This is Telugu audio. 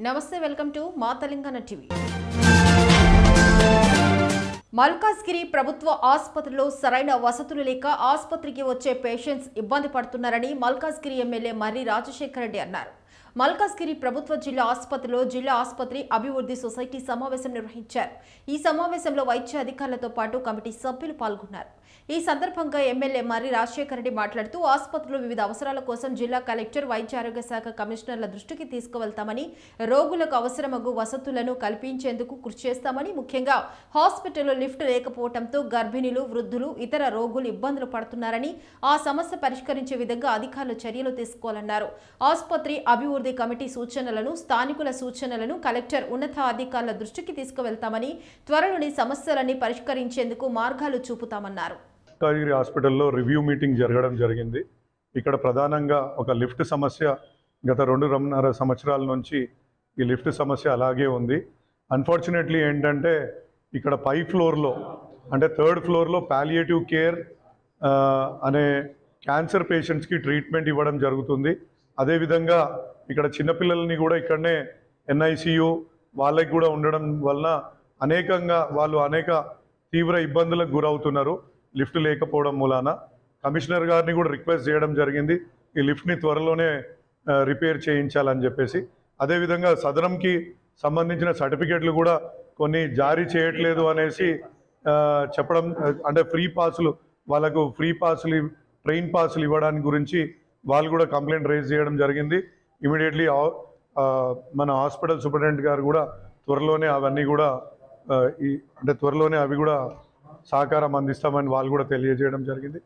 నమస్తే వెల్కమ్ టు మా తెలంగాణ టీవీ. మల్కాజ్గిరి ప్రభుత్వ ఆసుపత్రిలో సరైన వసతులు లేక ఆసుపత్రికి వచ్చే పేషెంట్స్ ఇబ్బంది పడుతున్నారని మల్కాజ్గిరి ఎమ్మెల్యే మర్రి రాజశేఖర రెడ్డి అన్నారు. మల్కాజ్గిరి ప్రభుత్వ జిల్లా ఆసుపత్రిలో జిల్లా ఆసుపత్రి అభివృద్ధి సొసైటీ సమావేశం నిర్వహించారు. ఈ సమావేశంలో వైద్య అధికారులతో పాటు కమిటీ సభ్యులు పాల్గొన్నారు. ఈ సందర్భంగా ఎమ్మెల్యే మర్రి రాజశేఖర రెడ్డి మాట్లాడుతూ ఆసుపత్రిలో వివిధ అవసరాల కోసం జిల్లా కలెక్టర్, వైద్య ఆరోగ్య శాఖ కమిషనర్ల దృష్టికి తీసుకువెళ్తామని, రోగులకు అవసరమగు వసతులను కల్పించేందుకు కృషి చేస్తామని, ముఖ్యంగా హాస్పిటల్లో లిఫ్ట్ లేకపోవడంతో గర్భిణీలు, వృద్ధులు, ఇతర రోగులు ఇబ్బందులు పడుతున్నారని, ఆ సమస్య పరిష్కరించే విధంగా అధికారులు చర్యలు తీసుకోవాలన్నారు. ఆసుపత్రి అభివృద్ధి కమిటీ సూచనలను, స్థానికుల సూచనలను కలెక్టర్, ఉన్నతాధికారుల దృష్టికి తీసుకువెళ్తామని, త్వరలోని సమస్యలన్నీ పరిష్కరించేందుకు మార్గాలు చూపుతామన్నారు. మల్కాజ్గిరి హాస్పిటల్లో రివ్యూ మీటింగ్ జరగడం జరిగింది. ఇక్కడ ప్రధానంగా ఒక లిఫ్ట్ సమస్య గత 2.5 సంవత్సరాల నుంచి ఈ లిఫ్ట్ సమస్య అలాగే ఉంది. అన్ఫార్చునేట్లీ ఏంటంటే ఇక్కడ పై ఫ్లోర్లో అంటే 3rd ఫ్లోర్లో పాలియేటివ్ కేర్ అనే క్యాన్సర్ పేషెంట్స్కి ట్రీట్మెంట్ ఇవ్వడం జరుగుతుంది. అదేవిధంగా ఇక్కడ చిన్నపిల్లల్ని కూడా ఇక్కడనే NICU వాళ్ళకి కూడా ఉండడం వలన వాళ్ళు అనేక తీవ్ర ఇబ్బందులకు గురవుతున్నారు లిఫ్ట్ లేకపోవడం మూలాన. కమిషనర్ గారిని కూడా రిక్వెస్ట్ చేయడం జరిగింది ఈ లిఫ్ట్ని త్వరలోనే రిపేర్ చేయించాలని చెప్పేసి. అదేవిధంగా సదనంకి సంబంధించిన సర్టిఫికేట్లు కూడా కొన్ని జారీ చేయట్లేదు అనేసి చెప్పడం, అంటే వాళ్ళకు ఫ్రీ పాసులు, ట్రైన్ పాసులు ఇవ్వడానికి గురించి వాళ్ళు కూడా కంప్లైంట్ రైజ్ చేయడం జరిగింది. ఇమీడియట్లీ మన హాస్పిటల్ సూపరింటెండెంట్ గారు కూడా త్వరలోనే అవి కూడా సహకారం అందిస్తామని వాళ్ళు కూడా తెలియజేయడం జరిగింది.